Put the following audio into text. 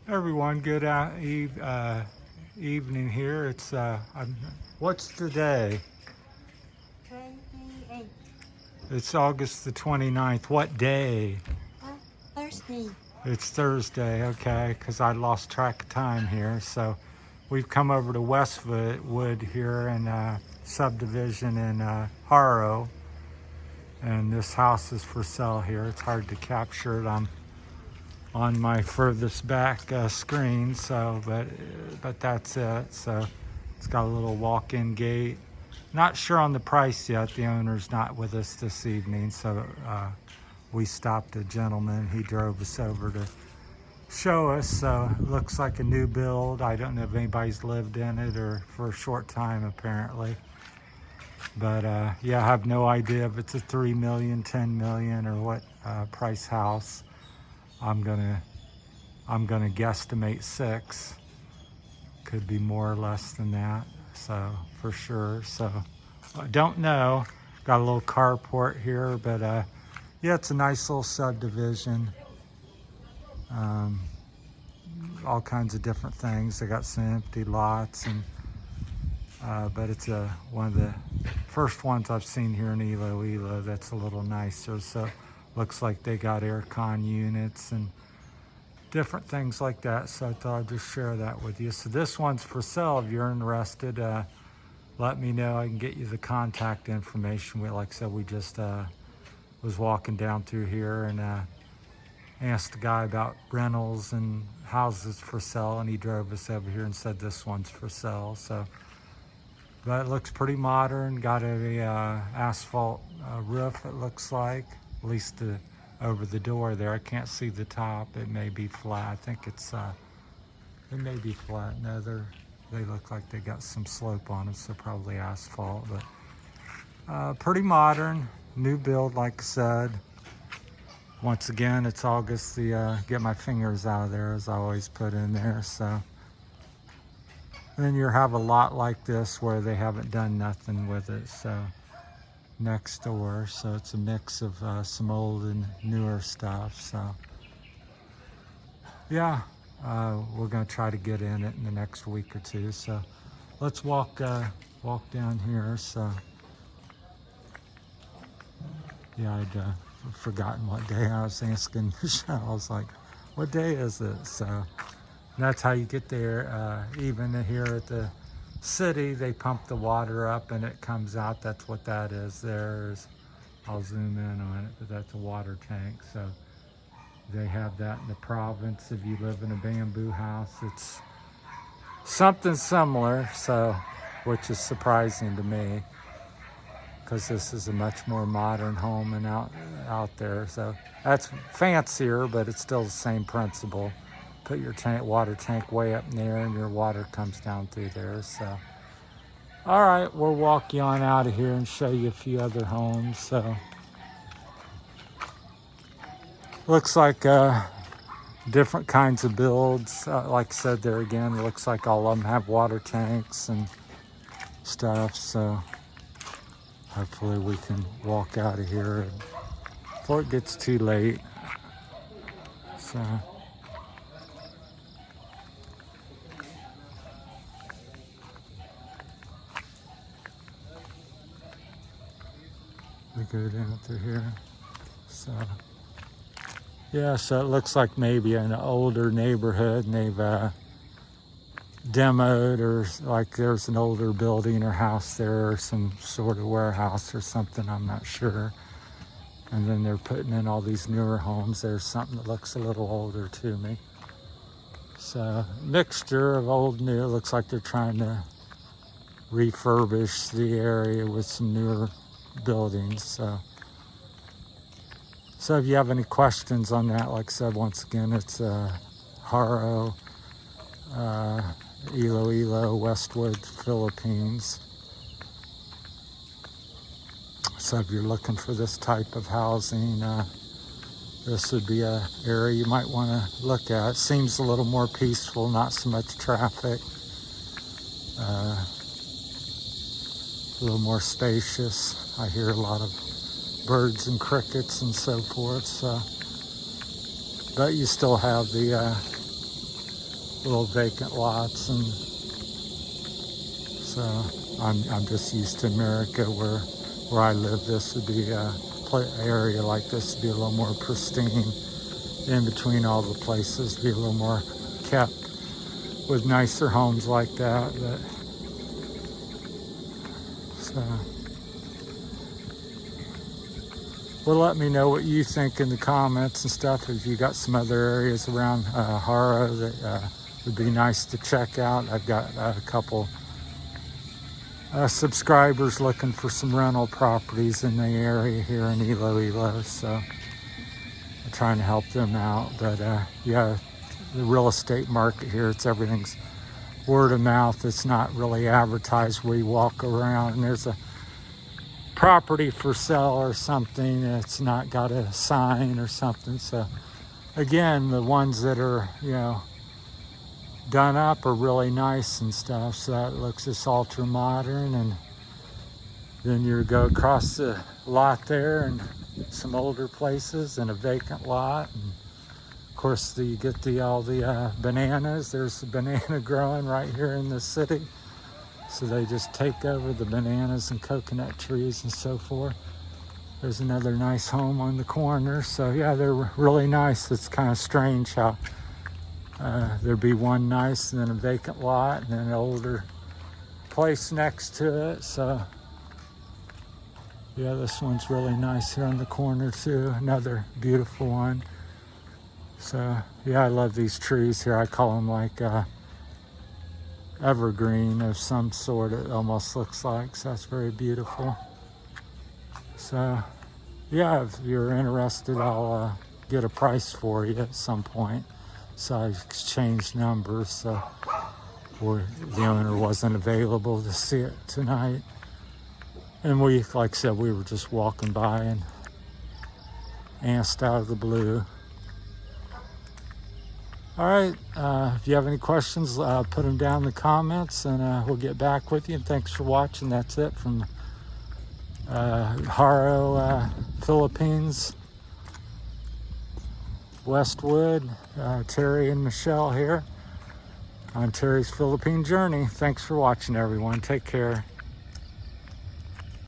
Everyone, good evening here. What's the day? 28. It's August the 29th. What day? Thursday. It's Thursday, okay, because I lost track of time here. So we've come over to WestWoods here in subdivision in Jaro. And this house is for sale here. It's hard to capture it. I'm on my furthest back screen, so but that's it. So it's got a little walk-in gate. Not sure on the price yet. The owner's not with us this evening, so we stopped a gentleman. He drove us over to show us. So it looks like a new build. I don't know if anybody's lived in it or for a short time apparently. But yeah, I have no idea if it's a 3 million, 10 million, or what price house. I'm gonna guesstimate 6. Could be more or less than that, so for sure. So I don't know. Got a little carport here, but yeah, it's a nice little subdivision. All kinds of different things. They got some empty lots, and but it's one of the first ones I've seen here in Iloilo that's a little nicer. So looks like they got aircon units and different things like that. So I thought I'd just share that with you. So this one's for sale. If you're interested, let me know. I can get you the contact information. Like I said, we just was walking down through here and asked the guy about rentals and houses for sale, and he drove us over here and said this one's for sale. So, but it looks pretty modern. Got a asphalt roof, it looks like, at least over the door there. I can't see the top. It may be flat. I think it may be flat. No, they look like they got some slope on them, so probably asphalt. But pretty modern, new build, like I said. Once again, it's August. Get my fingers out of there, as I always put in there. So then you have a lot like this where they haven't done nothing with it. So next door, so it's a mix of some old and newer stuff. So yeah, we're gonna try to get in it in the next week or two. So let's walk down here. So yeah, I'd forgotten what day I was asking Michelle. I was like, what day is it? So that's how you get there. Even here at the city, they pump the water up and it comes out. That's what that is. I'll zoom in on it, but that's a water tank. So they have that in the province. If you live in a bamboo house, it's something similar. So, which is surprising to me, because this is a much more modern home and out there. So that's fancier, but it's still the same principle. Put your water tank way up in there and your water comes down through there. So all right, we'll walk you on out of here and show you a few other homes. So looks like different kinds of builds. Like I said there again, it looks like all of them have water tanks and stuff. So hopefully we can walk out of here before it gets too late. So we go down through here. So yeah, so it looks like maybe an older neighborhood, and they've demoed, or like there's an older building or house there, or some sort of warehouse or something, I'm not sure. And then they're putting in all these newer homes. There's something that looks a little older to me. So mixture of old and new. It looks like they're trying to refurbish the area with some newer buildings. So if you have any questions on that, like I said, once again, it's Jaro, Iloilo, WestWoods, Philippines. So if you're looking for this type of housing, this would be an area you might want to look at. It seems a little more peaceful, not so much traffic. A little more spacious. I hear a lot of birds and crickets and so forth. So, but you still have the little vacant lots, and so I'm just used to America where I live. This would be a area like this would be a little more pristine. In between all the places, be a little more kept with nicer homes like that. But so, well, let me know what you think in the comments and stuff. If you got some other areas around Jaro that would be nice to check out. I've got a couple subscribers looking for some rental properties in the area here in Iloilo, so I'm trying to help them out. But yeah, the real estate market here, everything's word of mouth. It's not really advertised where you walk around and there's a property for sale or something. It's not got a sign or something. So again, the ones that are, done up are really nice and stuff. So that looks just ultra modern. And then you go across the lot there and some older places and a vacant lot. And of course, you get all the bananas. There's the banana growing right here in the city. So they just take over the bananas and coconut trees and so forth. There's another nice home on the corner. So yeah, they're really nice. It's kind of strange how there'd be one nice and then a vacant lot and then an older place next to it. So yeah, this one's really nice here on the corner too. Another beautiful one. So yeah, I love these trees here. I call them like evergreen of some sort, it almost looks like. So that's very beautiful. So yeah, if you're interested, I'll get a price for you at some point. So I exchanged numbers, so or the owner wasn't available to see it tonight. And we, like I said, we were just walking by and asked out of the blue. All right, if you have any questions, put them down in the comments and we'll get back with you. And thanks for watching. That's it from Jaro, Philippines. WestWoods, Terry and Michelle here on Terry's Philippine Journey. Thanks for watching, everyone. Take care.